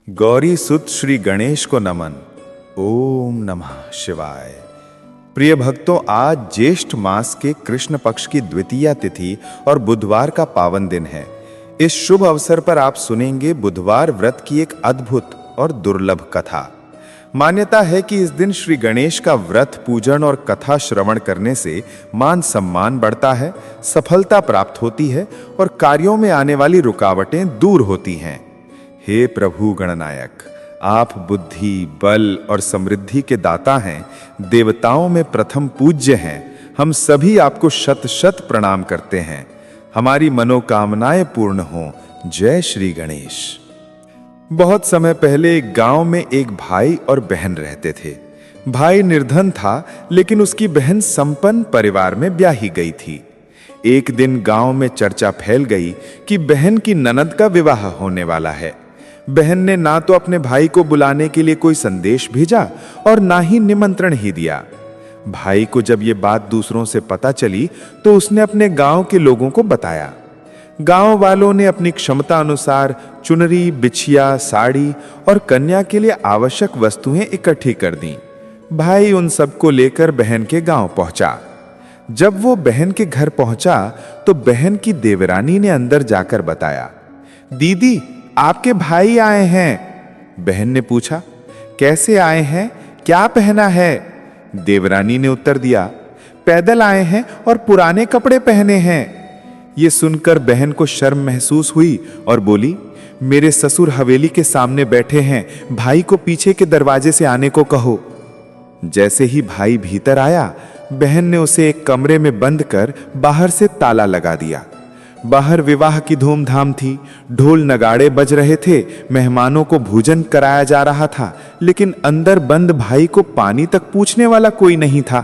गौरी सुत श्री गणेश को नमन। ओम नमः शिवाय। प्रिय भक्तों, आज ज्येष्ठ मास के कृष्ण पक्ष की द्वितीया तिथि और बुधवार का पावन दिन है। इस शुभ अवसर पर आप सुनेंगे बुधवार व्रत की एक अद्भुत और दुर्लभ कथा। मान्यता है कि इस दिन श्री गणेश का व्रत पूजन और कथा श्रवण करने से मान सम्मान बढ़ता है, सफलता प्राप्त होती है और कार्यों में आने वाली रुकावटें दूर होती हैं। हे प्रभु गणनायक, आप बुद्धि, बल और समृद्धि के दाता हैं, देवताओं में प्रथम पूज्य हैं। हम सभी आपको शत शत प्रणाम करते हैं। हमारी मनोकामनाएं पूर्ण हों। जय श्री गणेश। बहुत समय पहले एक गांव में एक भाई और बहन रहते थे। भाई निर्धन था, लेकिन उसकी बहन संपन्न परिवार में ब्याही गई थी। एक दिन गांव में चर्चा फैल गई कि बहन की ननद का विवाह होने वाला है। बहन ने ना तो अपने भाई को बुलाने के लिए कोई संदेश भेजा और ना ही निमंत्रण ही दिया। भाई को जब ये बात दूसरों से पता चली तो उसने अपने गांव के लोगों को बताया। गांव वालों ने अपनी क्षमता अनुसार चुनरी, बिछिया, साड़ी और कन्या के लिए आवश्यक वस्तुएं इकट्ठी कर दी। भाई उन सबको लेकर बहन के गांव पहुंचा। जब वो बहन के घर पहुंचा तो बहन की देवरानी ने अंदर जाकर बताया, दीदी, आपके भाई आए हैं। बहन ने पूछा, कैसे आए हैं, क्या पहना है? देवरानी ने उत्तर दिया, पैदल आए हैं और पुराने कपड़े पहने हैं। ये सुनकर बहन को शर्म महसूस हुई और बोली, मेरे ससुर हवेली के सामने बैठे हैं, भाई को पीछे के दरवाजे से आने को कहो। जैसे ही भाई भीतर आया, बहन ने उसे एक कमरे में बंद कर बाहर से ताला लगा दिया। बाहर विवाह की धूमधाम थी, ढोल नगाड़े बज रहे थे, मेहमानों को भोजन कराया जा रहा था, लेकिन अंदर बंद भाई को पानी तक पूछने वाला कोई नहीं था।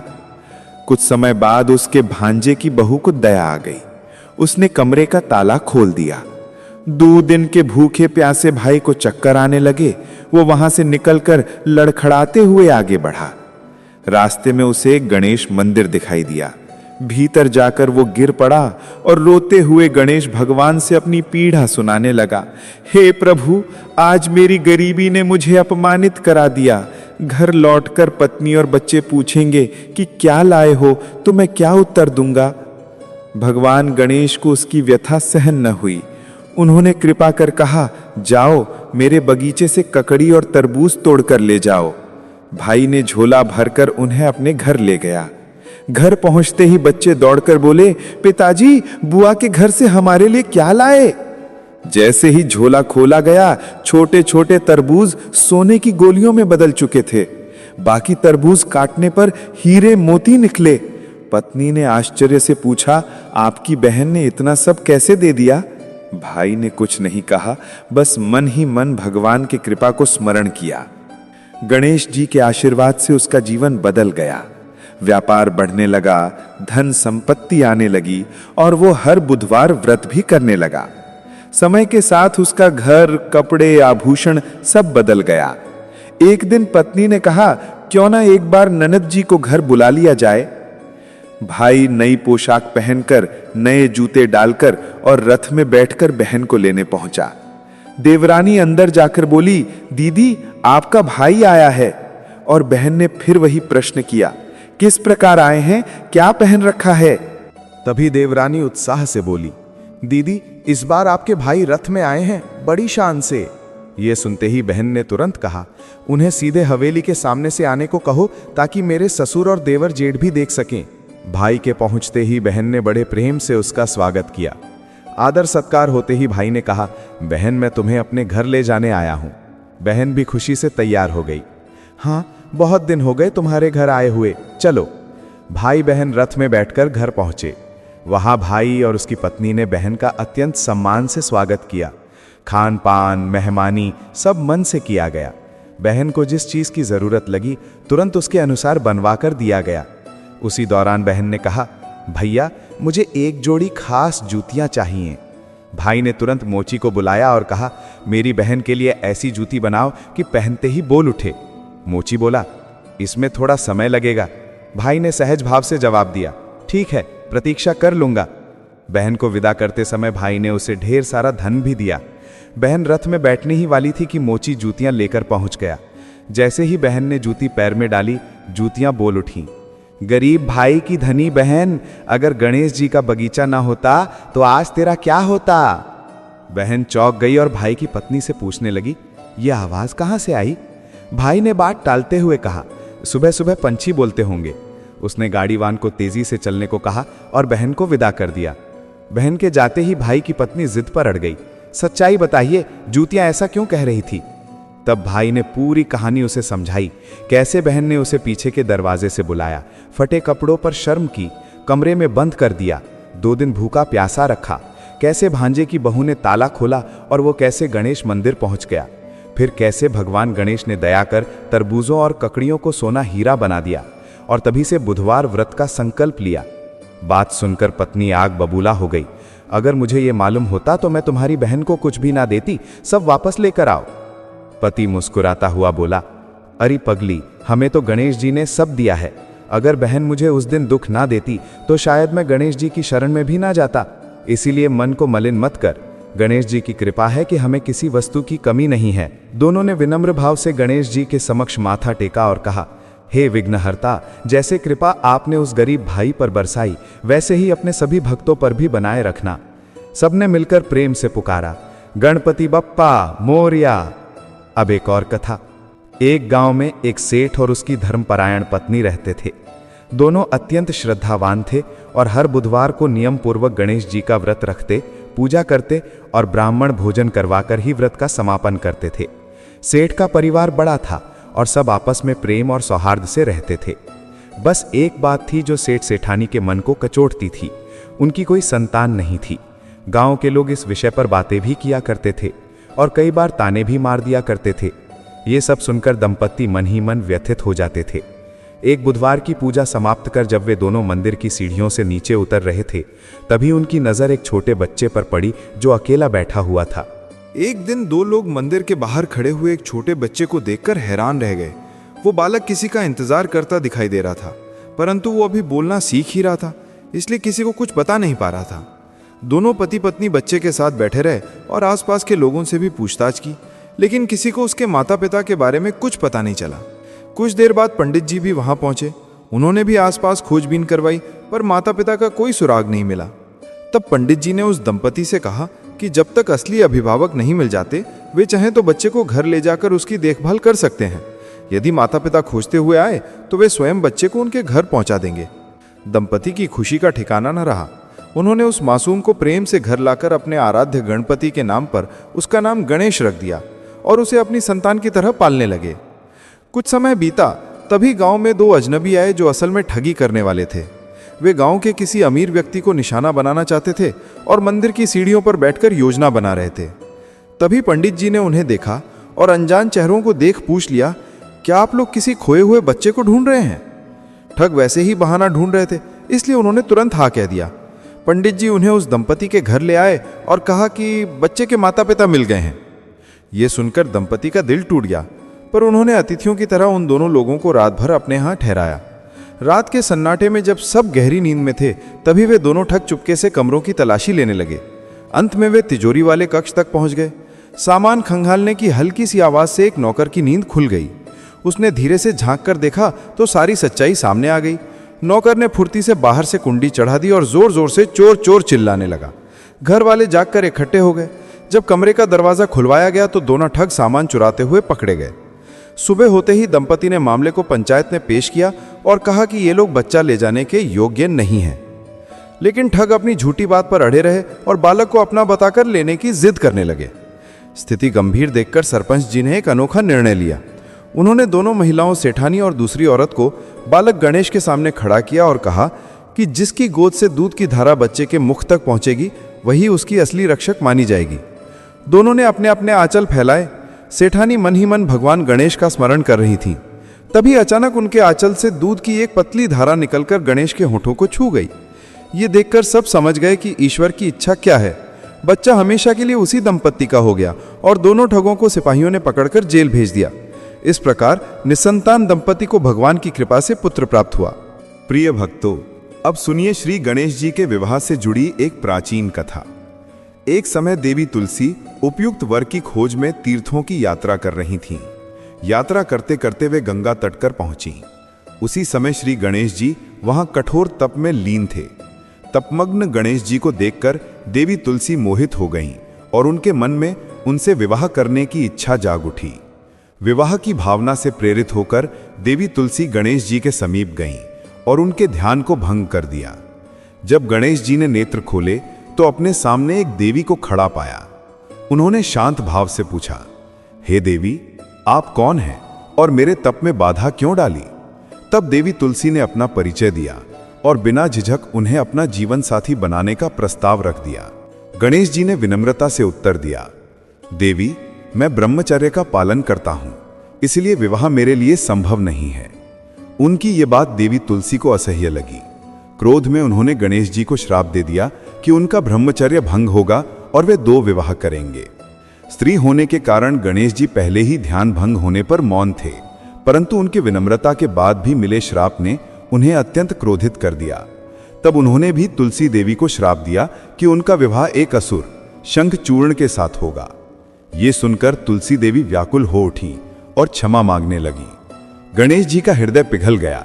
कुछ समय बाद उसके भांजे की बहू को दया आ गई। उसने कमरे का ताला खोल दिया। 2 दिन के भूखे प्यासे भाई को चक्कर आने लगे। वो वहां से निकलकर लड़खड़ाते हुए आगे बढ़ा। रास्ते में उसे एक गणेश मंदिर दिखाई दिया। भीतर जाकर वो गिर पड़ा और रोते हुए गणेश भगवान से अपनी पीड़ा सुनाने लगा। हे प्रभु, आज मेरी गरीबी ने मुझे अपमानित करा दिया। घर लौटकर पत्नी और बच्चे पूछेंगे कि क्या लाए हो, तो मैं क्या उत्तर दूंगा? भगवान गणेश को उसकी व्यथा सहन न हुई। उन्होंने कृपा कर कहा, जाओ, मेरे बगीचे से ककड़ी और तरबूज तोड़कर ले जाओ। भाई ने झोला भरकर उन्हें अपने घर ले गया। घर पहुंचते ही बच्चे दौड़कर बोले, पिताजी, बुआ के घर से हमारे लिए क्या लाए? जैसे ही झोला खोला गया, छोटे छोटे तरबूज सोने की गोलियों में बदल चुके थे। बाकी तरबूज काटने पर हीरे मोती निकले। पत्नी ने आश्चर्य से पूछा, आपकी बहन ने इतना सब कैसे दे दिया? भाई ने कुछ नहीं कहा, बस मन ही मन भगवान की कृपा को स्मरण किया। गणेश जी के आशीर्वाद से उसका जीवन बदल गया। व्यापार बढ़ने लगा, धन संपत्ति आने लगी और वो हर बुधवार व्रत भी करने लगा। समय के साथ उसका घर, कपड़े, आभूषण सब बदल गया। एक दिन पत्नी ने कहा, क्यों ना एक बार ननद जी को घर बुला लिया जाए। भाई नई पोशाक पहनकर, नए जूते डालकर और रथ में बैठकर बहन को लेने पहुंचा। देवरानी अंदर जाकर बोली, दीदी, आपका भाई आया है। और बहन ने फिर वही प्रश्न किया, किस प्रकार आए हैं, क्या पहन रखा है? तभी देवरानी उत्साह से बोली, दीदी, इस बार आपके भाई रथ में आए हैं, बड़ी शान से। ये सुनते ही बहन ने तुरंत कहा, उन्हें सीधे हवेली के सामने से आने को कहो, ताकि मेरे ससुर और देवर जेठ भी देख सकें। भाई के पहुंचते ही बहन ने बड़े प्रेम से उसका स्वागत किया। आदर सत्कार होते ही भाई ने कहा, बहन, मैं तुम्हें अपने घर ले जाने आया हूं। बहन भी खुशी से तैयार हो गई। हाँ, बहुत दिन हो गए तुम्हारे घर आए हुए, चलो। भाई बहन रथ में बैठकर घर पहुंचे। वहां भाई और उसकी पत्नी ने बहन का अत्यंत सम्मान से स्वागत किया। खान पान, मेहमानी सब मन से किया गया। बहन को जिस चीज की जरूरत लगी, तुरंत उसके अनुसार बनवा कर दिया गया। उसी दौरान बहन ने कहा, भैया, मुझे एक जोड़ी खास जूतियां चाहिए। भाई ने तुरंत मोची को बुलाया और कहा, मेरी बहन के लिए ऐसी जूती बनाओ कि पहनते ही बोल उठे। मोची बोला, इसमें थोड़ा समय लगेगा। भाई ने सहज भाव से जवाब दिया, ठीक है, प्रतीक्षा कर लूंगा। बहन को विदा करते समय भाई ने उसे ढेर सारा धन भी दिया। बहन रथ में बैठने ही वाली थी कि मोची जूतियां लेकर पहुंच गया। जैसे ही बहन ने जूती पैर में डाली, जूतियां बोल उठीं, गरीब भाई की धनी बहन, अगर गणेश जी का बगीचा ना होता तो आज तेरा क्या होता। बहन चौंक गई और भाई की पत्नी से पूछने लगी, यह आवाज कहां से आई। भाई ने बात टालते हुए कहा, सुबह सुबह पंछी बोलते होंगे। उसने गाड़ीवान को तेजी से चलने को कहा और बहन को विदा कर दिया। बहन के जाते ही भाई की पत्नी जिद पर अड़ गई, सच्चाई बताइए, जूतियां ऐसा क्यों कह रही थी। तब भाई ने पूरी कहानी उसे समझाई, कैसे बहन ने उसे पीछे के दरवाजे से बुलाया, फटे कपड़ों पर शर्म की, कमरे में बंद कर दिया, 2 दिन भूखा प्यासा रखा, कैसे भांजे की बहू ने ताला खोला और वो कैसे गणेश मंदिर पहुंच गया, फिर कैसे भगवान गणेश ने दया कर तरबूजों और ककड़ियों को सोना हीरा बना दिया और तभी से बुधवार व्रत का संकल्प लिया। बात सुनकर पत्नी आग बबूला हो गई, अगर मुझे ये मालूम होता तो मैं तुम्हारी बहन को कुछ भी ना देती, सब वापस लेकर आओ। पति मुस्कुराता हुआ बोला, अरे पगली, हमें तो गणेश जी ने सब दिया है, अगर बहन मुझे उस दिन दुख ना देती तो शायद मैं गणेश जी की शरण में भी ना जाता, इसीलिए मन को मलिन मत कर, गणेश जी की कृपा है कि हमें किसी वस्तु की कमी नहीं है। दोनों ने विनम्र भाव से गणेश जी के समक्ष माथा टेका और कहा, हे विघ्नहर्ता, जैसे कृपा आपने उस गरीब भाई पर बरसाई, वैसे ही अपने सभी भक्तों पर भी बनाए रखना। सबने मिलकर प्रेम से पुकारा, गणपति बप्पा मोरया। अब एक और कथा। एक गांव में एक सेठ और उसकी धर्मपरायण पत्नी रहते थे। दोनों अत्यंत श्रद्धावान थे और हर बुधवार को नियम पूर्वक गणेश जी का व्रत रखते, पूजा करते और ब्राह्मण भोजन करवाकर ही व्रत का समापन करते थे। सेठ का परिवार बड़ा था और सब आपस में प्रेम और सौहार्द से रहते थे। बस एक बात थी जो सेठ सेठानी के मन को कचोटती थी, उनकी कोई संतान नहीं थी। गांव के लोग इस विषय पर बातें भी किया करते थे और कई बार ताने भी मार दिया करते थे। ये सब सुनकर दंपत्ति मन ही मन व्यथित हो जाते थे। एक बुधवार की पूजा समाप्त कर जब वे दोनों मंदिर की सीढ़ियों से नीचे उतर रहे थे, तभी उनकी नजर एक छोटे बच्चे पर पड़ी जो अकेला बैठा हुआ था। एक दिन 2 लोग मंदिर के बाहर खड़े हुए एक छोटे बच्चे को देखकर हैरान रह गए। वो बालक किसी का इंतजार करता दिखाई दे रहा था, परंतु वो अभी बोलना सीख ही रहा था, इसलिए किसी को कुछ बता नहीं पा रहा था। दोनों पति पत्नी बच्चे के साथ बैठे रहे और आसपास के लोगों से भी पूछताछ की, लेकिन किसी को उसके माता पिता के बारे में कुछ पता नहीं चला। कुछ देर बाद पंडित जी भी वहां पहुंचे। उन्होंने भी आसपास खोजबीन करवाई, पर माता पिता का कोई सुराग नहीं मिला। तब पंडित जी ने उस दंपति से कहा कि जब तक असली अभिभावक नहीं मिल जाते, वे चाहें तो बच्चे को घर ले जाकर उसकी देखभाल कर सकते हैं। यदि माता पिता खोजते हुए आए तो वे स्वयं बच्चे को उनके घर पहुंचा देंगे। दंपति की खुशी का ठिकाना न रहा। उन्होंने उस मासूम को प्रेम से घर लाकर अपने आराध्य गणपति के नाम पर उसका नाम गणेश रख दिया और उसे अपनी संतान की तरह पालने लगे। कुछ समय बीता, तभी गांव में 2 अजनबी आए जो असल में ठगी करने वाले थे। वे गांव के किसी अमीर व्यक्ति को निशाना बनाना चाहते थे और मंदिर की सीढ़ियों पर बैठकर योजना बना रहे थे। तभी पंडित जी ने उन्हें देखा और अनजान चेहरों को देख पूछ लिया, क्या आप लोग किसी खोए हुए बच्चे को ढूंढ रहे हैं। ठग वैसे ही बहाना ढूंढ रहे थे, इसलिए उन्होंने तुरंत हाँ कह दिया। पंडित जी उन्हें उस दंपति के घर ले आए और कहा कि बच्चे के माता पिता मिल गए हैं। ये सुनकर दंपति का दिल टूट गया, पर उन्होंने अतिथियों की तरह उन दोनों लोगों को रात भर अपने यहाँ ठहराया। रात के सन्नाटे में जब सब गहरी नींद में थे, तभी वे दोनों ठग चुपके से कमरों की तलाशी लेने लगे। अंत में वे तिजोरी वाले कक्ष तक पहुंच गए। सामान खंगालने की हल्की सी आवाज से एक नौकर की नींद खुल गई। उसने धीरे से झांक कर देखा तो सारी सच्चाई सामने आ गई। नौकर ने फुर्ती से बाहर से कुंडी चढ़ा दी और जोर जोर से चोर चोर चिल्लाने लगा। घर वाले जागकर इकट्ठे हो गए। जब कमरे का दरवाजा खुलवाया गया तो दोनों ठग सामान चुराते हुए पकड़े गए। सुबह होते ही दंपति ने मामले को पंचायत में पेश किया और कहा कि ये लोग बच्चा ले जाने के योग्य नहीं हैं। लेकिन ठग अपनी झूठी बात पर अड़े रहे और बालक को अपना बताकर लेने की जिद करने लगे। स्थिति गंभीर देखकर सरपंच जी ने एक अनोखा निर्णय लिया। उन्होंने दोनों महिलाओं, सेठानी और दूसरी औरत को बालक गणेश के सामने खड़ा किया और कहा कि जिसकी गोद से दूध की धारा बच्चे के मुख तक पहुंचेगी, वही उसकी असली रक्षक मानी जाएगी। दोनों ने अपने अपने आंचल फैलाए। सेठानी मन ही मन भगवान गणेश का स्मरण कर रही थी। तभी अचानक उनके आंचल से दूध की एक पतली धारा निकलकर गणेश के होठों को छू गई। ये देखकर सब समझ गए कि ईश्वर की इच्छा क्या है। बच्चा हमेशा के लिए उसी दंपत्ति का हो गया और दोनों ठगों को सिपाहियों ने पकड़कर जेल भेज दिया। इस प्रकार निसंतान दंपति को भगवान की कृपा से पुत्र प्राप्त हुआ। प्रिय भक्तों, अब सुनिए श्री गणेश जी के विवाह से जुड़ी एक प्राचीन कथा। एक समय देवी तुलसी उपयुक्त वर की खोज में तीर्थों की यात्रा कर रही थीं। यात्रा करते करते वे गंगा तट पर पहुंची। उसी समय श्री गणेश जी वहां कठोर तप में लीन थे। तपमग्न गणेश जी को देखकर देवी तुलसी मोहित हो गईं और उनके मन में उनसे विवाह करने की इच्छा जाग उठी। विवाह की भावना से प्रेरित होकर देवी तुलसी गणेश जी के समीप गईं और उनके ध्यान को भंग कर दिया। जब गणेश जी ने नेत्र खोले तो अपने सामने एक देवी को खड़ा पाया। उन्होंने शांत भाव से पूछा, हे देवी, आप कौन हैं और मेरे तप में बाधा क्यों डाली? तब देवी तुलसी ने अपना परिचय दिया और बिना झिझक उन्हें अपना जीवन साथी बनाने का प्रस्ताव रख दिया। गणेश जी ने विनम्रता से उत्तर दिया, देवी, मैं ब्रह्मचर्य का पालन करता हूं, इसलिए विवाह मेरे लिए संभव नहीं है। उनकी ये बात देवी तुलसी को असह्य लगी। क्रोध में उन्होंने गणेश जी को श्राप दे दिया कि उनका ब्रह्मचर्य भंग होगा और वे 2 विवाह करेंगे। स्त्री होने के कारण गणेश जी पहले ही ध्यान भंग होने पर मौन थे, परंतु उनकी विनम्रता के बाद भी मिले श्राप ने उन्हें अत्यंत क्रोधित कर दिया। तब उन्होंने भी तुलसी देवी को श्राप दिया कि उनका विवाह एक असुर शंखचूर्ण के साथ होगा। ये सुनकर तुलसी देवी व्याकुल हो उठी और क्षमा मांगने लगी। गणेश जी का हृदय पिघल गया।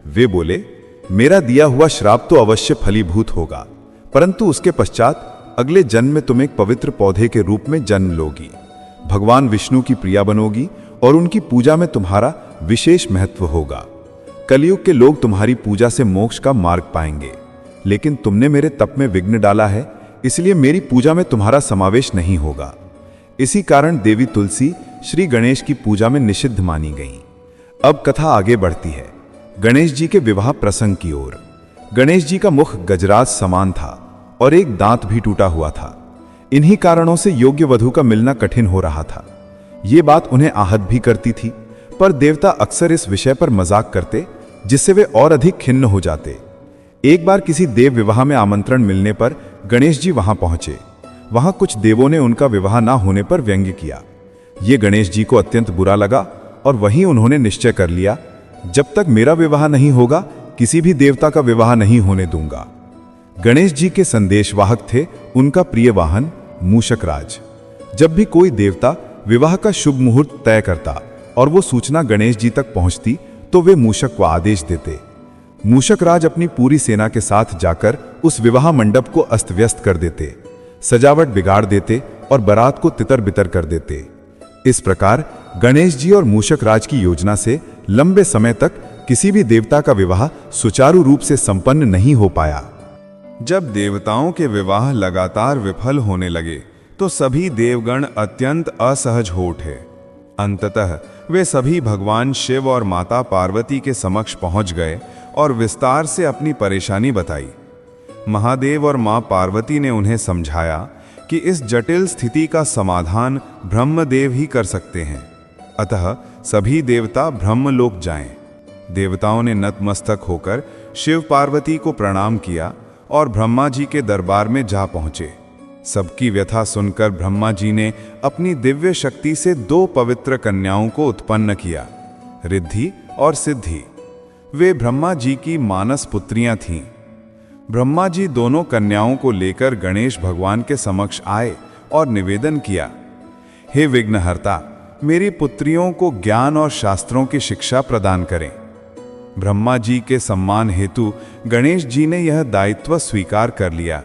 वे बोले, मेरा दिया हुआ श्राप तो अवश्य फलीभूत होगा, परंतु उसके पश्चात अगले जन्म में तुम एक पवित्र पौधे के रूप में जन्म लोगी, भगवान विष्णु की प्रिया बनोगी और उनकी पूजा में तुम्हारा विशेष महत्व होगा। कलयुग के लोग तुम्हारी पूजा से मोक्ष का मार्ग पाएंगे, लेकिन तुमने मेरे तप में विघ्न डाला है, इसलिए मेरी पूजा में तुम्हारा समावेश नहीं होगा। इसी कारण देवी तुलसी श्री गणेश की पूजा में निषिद्ध मानी गईं। अब कथा आगे बढ़ती है गणेश जी के विवाह प्रसंग की ओर। गणेश जी का मुख गजराज समान था और एक दांत भी टूटा हुआ था। इन्हीं कारणों से योग्य वधू का मिलना कठिन हो रहा था। ये बात उन्हें आहत भी करती थी, पर देवता अक्सर इस विषय पर मजाक करते, जिससे वे और अधिक खिन्न हो जाते। एक बार किसी देव विवाह में आमंत्रण मिलने पर गणेश जी वहां पहुंचे। वहां कुछ देवों ने उनका विवाह ना होने पर व्यंग्य किया। ये गणेश जी को अत्यंत बुरा लगा और वहीं उन्होंने निश्चय कर लिया, जब तक मेरा विवाह नहीं होगा किसी भी देवता का विवाह नहीं होने दूंगा। गणेश जी के संदेशवाहक थे उनका प्रिय वाहन मूषकराज। जब भी कोई देवता विवाह का शुभ मुहूर्त तय करता और वो सूचना गणेश जी तक पहुंचती तो वे मूषक को आदेश देते। मूषकराज अपनी पूरी सेना के साथ जाकर उस विवाह मंडप को अस्त व्यस्त कर देते, सजावट बिगाड़ देते और बारात को तितर बितर कर देते। इस प्रकार गणेश जी और मूषकराज की योजना से लंबे समय तक किसी भी देवता का विवाह सुचारू रूप से संपन्न नहीं हो पाया। जब देवताओं के विवाह लगातार विफल होने लगे तो सभी देवगण अत्यंत असहज हो उठे। अंततः वे सभी भगवान शिव और माता पार्वती के समक्ष पहुंच गए और विस्तार से अपनी परेशानी बताई। महादेव और मां पार्वती ने उन्हें समझाया कि इस जटिल स्थिति का समाधान ब्रह्मदेव ही कर सकते हैं, अतः सभी देवता ब्रह्मलोक जाएं। देवताओं ने नतमस्तक होकर शिव पार्वती को प्रणाम किया और ब्रह्मा जी के दरबार में जा पहुंचे। सबकी व्यथा सुनकर ब्रह्मा जी ने अपनी दिव्य शक्ति से 2 पवित्र कन्याओं को उत्पन्न किया, रिद्धि और सिद्धि। वे ब्रह्मा जी की मानस पुत्रियां थीं। ब्रह्मा जी दोनों कन्याओं को लेकर गणेश भगवान के समक्ष आए और निवेदन किया, हे विघ्नहर्ता, मेरी पुत्रियों को ज्ञान और शास्त्रों की शिक्षा प्रदान करें। ब्रह्मा जी के सम्मान हेतु गणेश जी ने यह दायित्व स्वीकार कर लिया।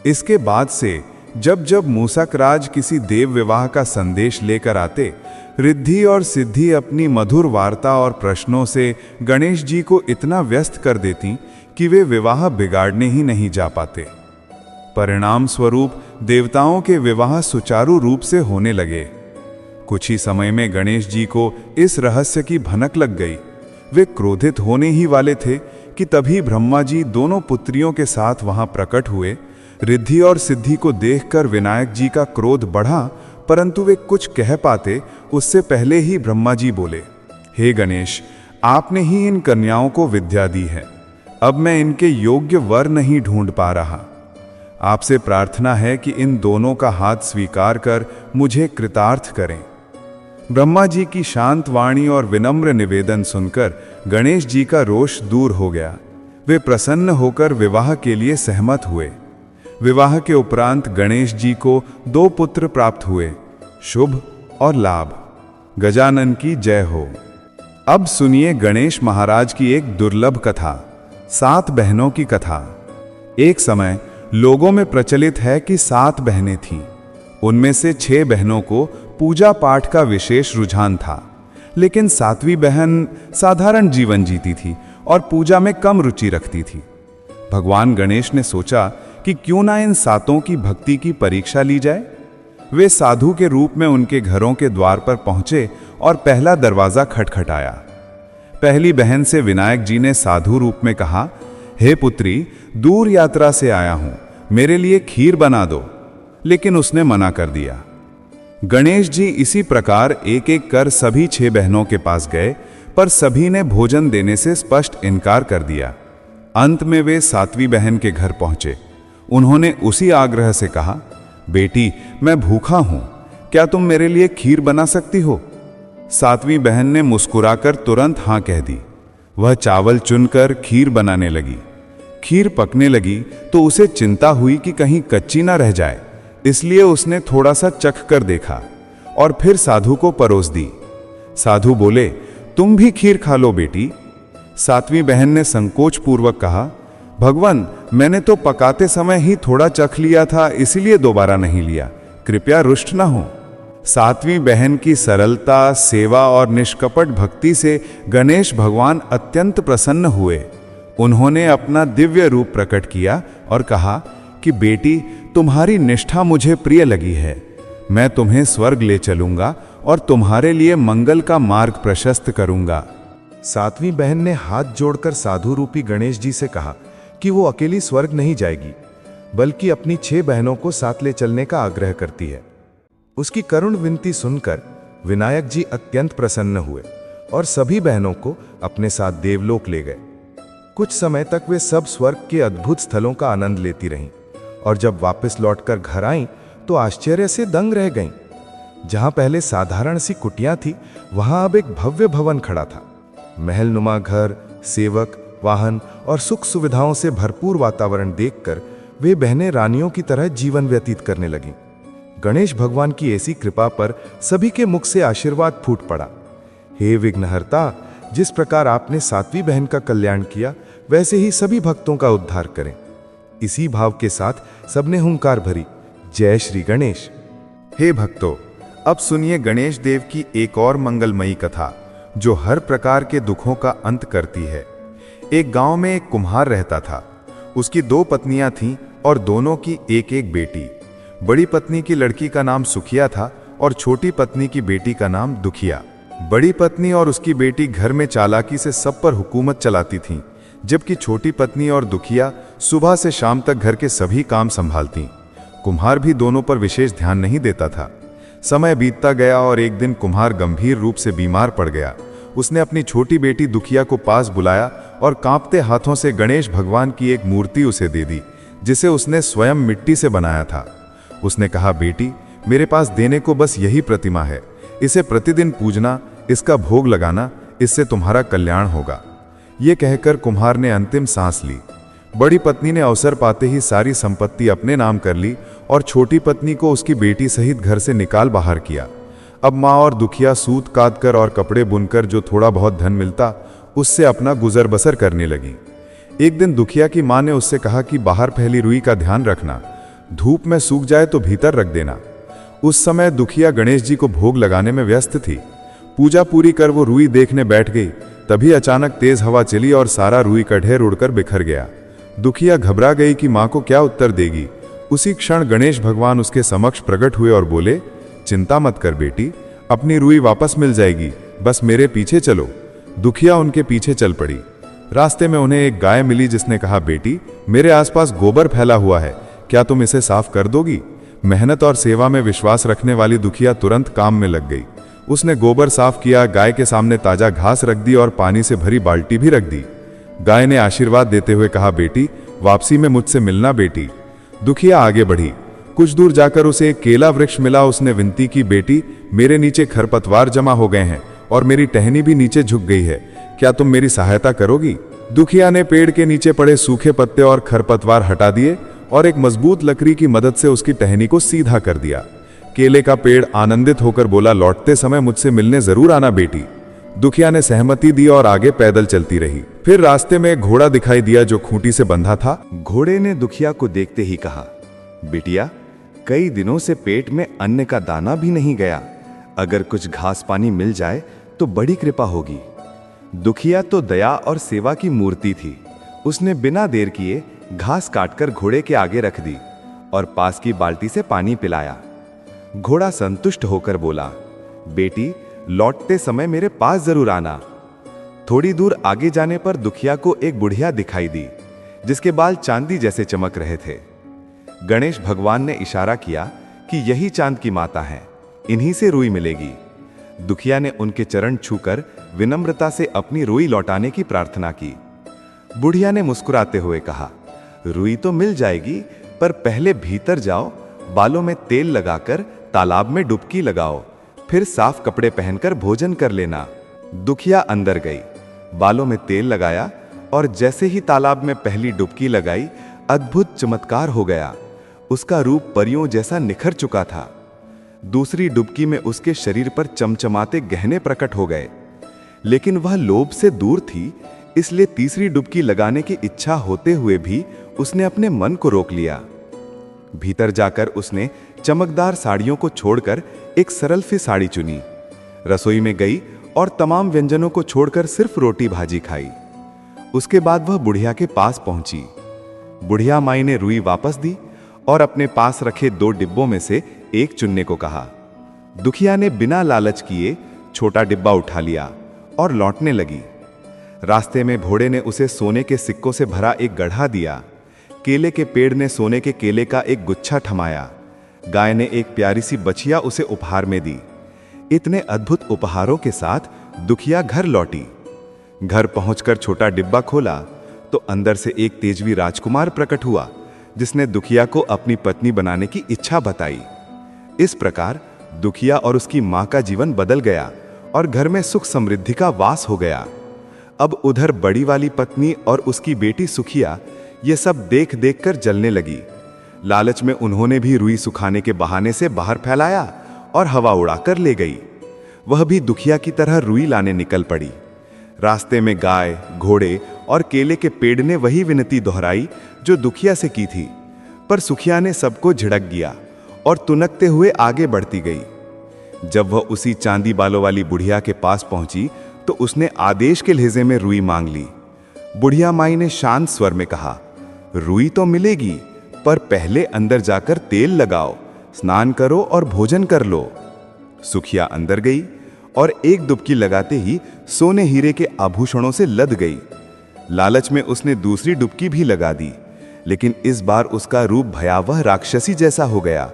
इसके बाद से जब जब मूषकराज किसी देव विवाह का संदेश लेकर आते, रिद्धि और सिद्धि अपनी मधुर वार्ता और प्रश्नों से गणेश जी को इतना व्यस्त कर देती कि वे विवाह बिगाड़ने ही नहीं जा पाते। परिणाम स्वरूप देवताओं के विवाह सुचारू रूप से होने लगे। कुछ ही समय में गणेश जी को इस रहस्य की भनक लग गई। वे क्रोधित होने ही वाले थे कि तभी ब्रह्मा जी दोनों पुत्रियों के साथ वहां प्रकट हुए। रिद्धि और सिद्धि को देखकर विनायक जी का क्रोध बढ़ा, परंतु वे कुछ कह पाते उससे पहले ही ब्रह्मा जी बोले, हे गणेश, आपने ही इन कन्याओं को विद्या दी है, अब मैं इनके योग्य वर नहीं ढूंढ पा रहा। आपसे प्रार्थना है कि इन दोनों का हाथ स्वीकार कर मुझे कृतार्थ करें। ब्रह्मा जी की शांत वाणी और विनम्र निवेदन सुनकर गणेश जी का रोष दूर हो गया। वे प्रसन्न होकर विवाह के लिए सहमत हुए। विवाह के उपरांत गणेश जी को 2 पुत्र प्राप्त हुए, शुभ और लाभ। गजानन की जय हो। अब सुनिए गणेश महाराज की एक दुर्लभ कथा, 7 बहनों की कथा। एक समय लोगों में प्रचलित है कि 7 बहनें थीं। उनमें से 6 बहनों को पूजा पाठ का विशेष रुझान था, लेकिन 7वीं बहन साधारण जीवन जीती थी और पूजा में कम रुचि रखती थी। भगवान गणेश ने सोचा कि क्यों ना इन 7 की भक्ति की परीक्षा ली जाए। वे साधु के रूप में उनके घरों के द्वार पर पहुंचे और पहला दरवाजा खटखटाया। पहली बहन से विनायक जी ने साधु रूप में कहा, हे पुत्री, दूर यात्रा से आया हूं, मेरे लिए खीर बना दो। लेकिन उसने मना कर दिया। गणेश जी इसी प्रकार एक एक कर सभी 6 बहनों के पास गए, पर सभी ने भोजन देने से स्पष्ट इनकार कर दिया। अंत में वे 7वीं बहन के घर पहुंचे। उन्होंने उसी आग्रह से कहा, बेटी, मैं भूखा हूं, क्या तुम मेरे लिए खीर बना सकती हो? 7वीं बहन ने मुस्कुराकर तुरंत हां कह दी। वह चावल चुनकर खीर बनाने लगी। खीर पकने लगी तो उसे चिंता हुई कि कहीं कच्ची ना रह जाए, इसलिए उसने थोड़ा सा चख कर देखा और फिर साधु को परोस दी। साधु बोले, तुम भी खीर खा लो बेटी। 7वीं बहन ने संकोच पूर्वक कहा, भगवान, मैंने तो पकाते समय ही थोड़ा चख लिया था, इसीलिए दोबारा नहीं लिया, कृपया रुष्ट ना हो। 7वीं बहन की सरलता, सेवा और निष्कपट भक्ति से गणेश भगवान अत्यंत प्रसन्न हुए। उन्होंने अपना दिव्य रूप प्रकट किया और कहा कि बेटी, तुम्हारी निष्ठा मुझे प्रिय लगी है। मैं तुम्हें स्वर्ग ले चलूंगा और तुम्हारे लिए मंगल का मार्ग प्रशस्त करूंगा। 7वीं बहन ने हाथ जोड़कर साधु रूपी गणेश जी से कहा कि वो अकेली स्वर्ग नहीं जाएगी, बल्कि अपनी 6 बहनों को साथ ले चलने का आग्रह करती है। उसकी करुण विनती सुनकर विनायक जी अत्यंत प्रसन्न हुए और सभी बहनों को अपने साथ देवलोक ले गए। कुछ समय तक वे सब स्वर्ग के अद्भुत स्थलों का आनंद लेती रहीं और जब वापस लौटकर घर आईं तो आश्चर्य से दंग रह गईं। जहां पहले साधारण सी कुटिया थी, वहां अब एक भव्य भवन खड़ा था। महलनुमा घर, सेवक, वाहन और सुख सुविधाओं से भरपूर वातावरण देखकर वे बहनें रानियों की तरह जीवन व्यतीत करने लगीं। गणेश भगवान की ऐसी कृपा पर सभी के मुख से आशीर्वाद फूट पड़ा। हे विघ्नहर्ता, जिस प्रकार आपने 7वीं बहन का कल्याण किया, वैसे ही सभी भक्तों का उद्धार करें। इसी भाव के साथ सबने हुंकार भरी, जय श्री गणेश। हे भक्तों, अब सुनिए गणेश देव की एक और मंगलमयी कथा, जो हर प्रकार के दुखों का अंत करती है। एक गांव में एक कुम्हार रहता था। उसकी 2 पत्नियां थीं और दोनों की एक एक बेटी। बड़ी पत्नी की लड़की का नाम सुखिया था और छोटी पत्नी की बेटी का नाम दुखिया। बड़ी पत्नी और उसकी बेटी घर में चालाकी से सब पर हुकूमत चलाती थीं, जबकि छोटी पत्नी और दुखिया सुबह से शाम तक घर के सभी काम संभालती। कुम्हार भी दोनों पर विशेष ध्यान नहीं देता था। समय बीतता गया और एक दिन कुम्हार गंभीर रूप से बीमार पड़ गया। उसने अपनी छोटी बेटी दुखिया को पास बुलाया और कांपते हाथों से गणेश भगवान की एक मूर्ति उसे दे दी, जिसे उसने स्वयं मिट्टी से बनाया था। उसने कहा, बेटी, मेरे पास देने को बस यही प्रतिमा है, इसे प्रतिदिन पूजना, इसका भोग लगाना, इससे तुम्हारा कल्याण होगा। ये कहकर कुम्हार ने अंतिम सांस ली। बड़ी पत्नी ने अवसर पाते ही सारी संपत्ति अपने नाम कर ली और छोटी पत्नी को उसकी बेटी सहित घर से निकाल बाहर किया। अब माँ और दुखिया सूत काट कर और कपड़े बुनकर जो थोड़ा बहुत धन मिलता, उससे अपना गुजर बसर करने लगी। एक दिन दुखिया की माँ ने उससे कहा कि बाहर फैली रुई का ध्यान रखना, धूप में सूख जाए तो भीतर रख देना। उस समय दुखिया गणेश जी को भोग लगाने में व्यस्त थी। पूजा पूरी कर वो रुई देखने बैठ गई, तभी अचानक तेज हवा चली और सारा रुई का ढेर उड़कर बिखर गया। दुखिया घबरा गई कि माँ को क्या उत्तर देगी। उसी क्षण गणेश भगवान उसके समक्ष प्रकट हुए और बोले, चिंता मत कर बेटी, अपनी रुई वापस मिल जाएगी, बस मेरे पीछे चलो। दुखिया उनके पीछे चल पड़ी। रास्ते में उन्हें एक गाय मिली जिसने कहा, बेटी, मेरे आसपास गोबर फैला हुआ है, क्या तुम इसे साफ कर दोगी? मेहनत और सेवा में विश्वास रखने वाली दुखिया तुरंत काम में लग गई। उसने गोबर साफ किया, गाय के सामने ताजा घास रख दी और पानी से भरी बाल्टी भी रख दी। गाय ने आशीर्वाद देते हुए कहा, बेटी, वापसी में मुझसे मिलना बेटी। दुखिया आगे बढ़ी। कुछ दूर जाकर उसे एक केला वृक्ष मिला। उसने विनती की, बेटी, मेरे नीचे खरपतवार जमा हो गए हैं और मेरी टहनी भी नीचे झुक गई है, क्या तुम मेरी सहायता करोगी? दुखिया ने पेड़ के नीचे पड़े सूखे पत्ते और खरपतवार हटा दिए और एक मजबूत लकड़ी की मदद से उसकी टहनी को सीधा कर दिया। केले का पेड़ आनंदित होकर बोला, लौटते समय मुझसे मिलने जरूर आना बेटी। दुखिया ने सहमति दी और आगे पैदल चलती रही। फिर रास्ते में एक घोड़ा दिखाई दिया जो खूंटी से बंधा था। घोड़े ने दुखिया को देखते ही कहा, बिटिया, कई दिनों से पेट में अन्न का दाना भी नहीं गया, अगर कुछ घास पानी मिल जाए तो बड़ी कृपा होगी। दुखिया तो दया और सेवा की मूर्ति थी। उसने बिना देर किए घास काटकर घोड़े के आगे रख दी और पास की बाल्टी से पानी पिलाया। घोड़ा संतुष्ट होकर बोला, बेटी, लौटते समय मेरे पास जरूर आना। थोड़ी दूर आगे जाने पर दुखिया को एक बुढ़िया दिखाई दी जिसके बाल चांदी जैसे चमक रहे थे। गणेश भगवान ने इशारा किया कि यही चांद की माता है, इन्हीं से रुई मिलेगी। दुखिया ने उनके चरण छूकर विनम्रता से अपनी रुई लौटाने की प्रार्थना की। बुढ़िया ने मुस्कुराते हुए कहा, रुई तो मिल जाएगी, पर पहले भीतर जाओ, बालों में तेल लगाकर तालाब में डुबकी लगाओ, फिर साफ कपड़े पहनकर भोजन कर लेना। दुखिया अंदर गई, बालों में तेल लगाया और जैसे ही तालाब में पहली डुबकी लगाई, अद्भुत चमत्कार हो गया। उसका रूप परियों जैसा निखर चुका था। दूसरी डुबकी में उसके शरीर पर चमचमाते गहने प्रकट हो गए, लेकिन वह लोभ से दूर थी, इसलिए तीसरी डुबकी लगाने की इच्छा होते हुए भी उसने अपने मन को रोक लिया। भीतर जाकर उसने चमकदार साड़ियों को छोड़कर एक सरल सी साड़ी चुनी, रसोई में गई और तमाम व्यंजनों को छोड़कर सिर्फ रोटी भाजी खाई। उसके बाद वह बुढ़िया के पास पहुंची। बुढ़िया माई ने रुई वापस दी और अपने पास रखे 2 डिब्बों में से एक चुनने को कहा। दुखिया ने बिना लालच किए छोटा डिब्बा उठा लिया और लौटने लगी। रास्ते में घोड़े ने उसे सोने के सिक्कों से भरा एक गड्ढा दिया। केले के पेड़ ने सोने के केले का एक गुच्छा थमाया। गाय ने एक प्यारी सी बछिया उसे उपहार में दी। इतने अद्भुत उपहारों के साथ दुखिया घर लौटी। घर पहुंचकर छोटा डिब्बा खोला तो अंदर से एक तेजवी राजकुमार प्रकट हुआ जिसने दुखिया को अपनी पत्नी बनाने की इच्छा बताई। इस प्रकार दुखिया और उसकी मां का जीवन बदल गया और घर में सुख समृद्धि का वास हो गया। अब उधर बड़ी वाली पत्नी और उसकी बेटी सुखिया ये सब देख देख कर जलने लगी। लालच में उन्होंने भी रुई सुखाने के बहाने से बाहर फैलाया और हवा उड़ाकर ले गई। वह भी दुखिया की तरह रुई लाने निकल पड़ी। रास्ते में गाय, घोड़े और केले के पेड़ ने वही विनती दोहराई जो दुखिया से की थी, पर सुखिया ने सबको झिड़क दिया और तुनकते हुए आगे बढ़ती गई। जब वह उसी चांदी बालों वाली बुढ़िया के पास पहुंची तो उसने आदेश के लहजे में रुई मांग ली। बुढ़िया माई ने शांत स्वर में कहा, रुई तो मिलेगी, पर पहले अंदर जाकर तेल लगाओ, स्नान करो और भोजन कर लो। सुखिया अंदर गई और एक डुबकी लगाते ही सोने हीरे के आभूषणों से लद गई। लालच में उसने दूसरी डुबकी भी लगा दी, लेकिन इस बार उसका रूप भयावह राक्षसी जैसा हो गया।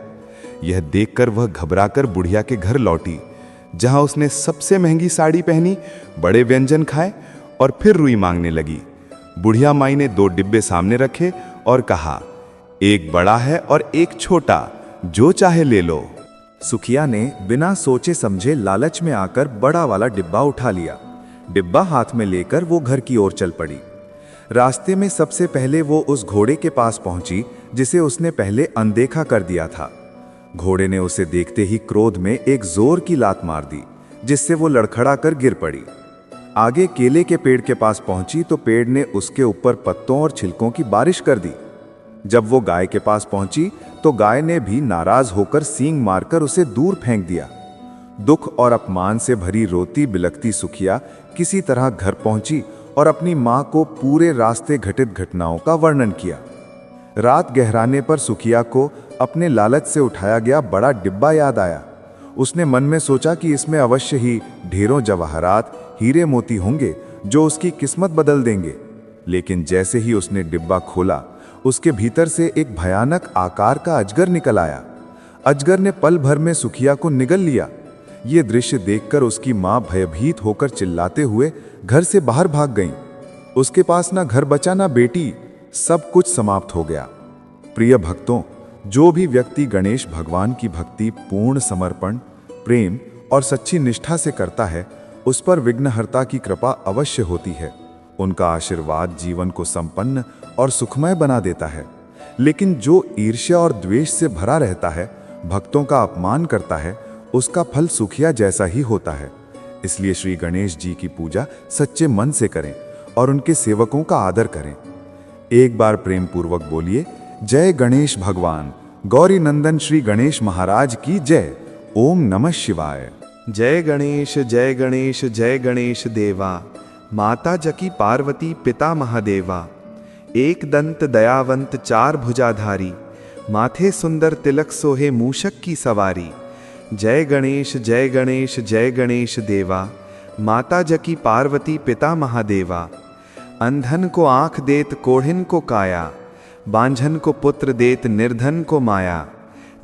यह देखकर वह घबराकर बुढ़िया के घर लौटी, जहां उसने सबसे महंगी साड़ी पहनी, बड़े व्यंजन खाए और फिर रुई मांगने लगी। बुढ़िया माई ने 2 डिब्बे सामने रखे और कहा, एक बड़ा है और एक छोटा, जो चाहे ले लो। सुखिया ने बिना सोचे समझे लालच में आकर बड़ा वाला डिब्बा उठा लिया। डिब्बा हाथ में लेकर वो घर की ओर चल पड़ी। रास्ते में सबसे पहले वो उस घोड़े के पास पहुंची जिसे उसने पहले अनदेखा कर दिया था। घोड़े ने उसे देखते ही क्रोध में एक जोर की लात मार दी, जिससे वो लड़खड़ा कर गिर पड़ी। आगे केले के पेड़ के पास पहुंची तो पेड़ ने उसके ऊपर पत्तों और छिलकों की बारिश कर दी। जब वो गाय के पास पहुंची तो गाय ने भी नाराज होकर सींग मारकर उसे दूर फेंक दिया। दुख और अपमान से भरी रोती बिलखती सुखिया किसी तरह घर पहुंची और अपनी मां को पूरे रास्ते घटित घटनाओं का वर्णन किया। रात गहराने पर सुखिया को अपने लालच से उठाया गया बड़ा डिब्बा याद आया। उसने मन में सोचा कि इसमें अवश्य ही ढेरों जवाहरात, हीरे मोती होंगे जो उसकी किस्मत बदल देंगे। लेकिन जैसे ही उसने डिब्बा खोला, उसके भीतर से एक भयानक आकार का अजगर निकल आया। अजगर ने पल भर में सुखिया को निगल लिया। ये दृश्य देखकर उसकी मां भयभीत होकर चिल्लाते हुए घर से बाहर भाग गईं। उसके पास ना घर बचा ना बेटी, सब कुछ समाप्त हो गया। प्रिय भक्तों, जो भी व्यक्ति गणेश भगवान की भक्ति पूर्ण समर्पण, प्रेम और सच्ची निष्ठा से करता है, उस पर विघ्नहर्ता की कृपा अवश्य होती है। उनका आशीर्वाद जीवन को संपन्न और सुखमय बना देता है। लेकिन जो ईर्ष्या और द्वेष से भरा रहता है, भक्तों का अपमान करता है, उसका फल सुखिया जैसा ही होता है। इसलिए श्री गणेश जी की पूजा सच्चे मन से करें और उनके सेवकों का आदर करें। एक बार प्रेम पूर्वक बोलिए, जय गणेश भगवान, गौरी नंदन श्री गणेश महाराज की जय। ओम नमः शिवाय। जय गणेश जय गणेश जय गणेश देवा, माता जकी पार्वती पिता महादेवा। एक दंत दयावंत चार भुजाधारी, माथे सुंदर तिलक सोहे मूषक की सवारी। जय गणेश जय गणेश जय गणेश देवा, माता जकी पार्वती पिता महादेवा। अंधन को आंख देत कोढ़िन को काया, बांझन को पुत्र देत निर्धन को माया।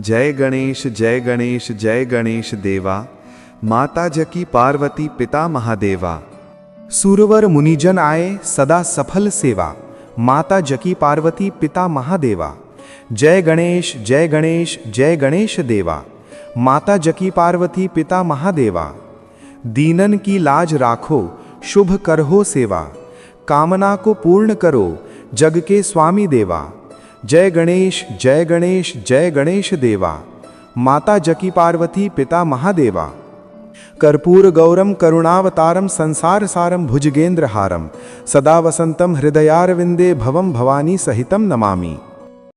जय गणेश जय गणेश जय गणेश देवा, माता जकी पार्वती पिता महादेवा। सुरवर मुनिजन आए सदा सफल सेवा, माता जकी पार्वती पिता महादेवा। जय गणेश जय गणेश जय गणेश देवा, माता जकी पार्वती पिता महादेवा। दीनन की लाज राखो शुभ करहो सेवा, कामना को पूर्ण करो जग के स्वामी देवा। जय गणेश जय गणेश जय गणेश देवा, माता जकी पार्वती पिता महादेवा। कर्पूर गौरम करुणावतारम संसार सारम भुजगेंद्र हारम, सदा वसंतम हृदयारविंदे भवम भवानी सहितम नमामि।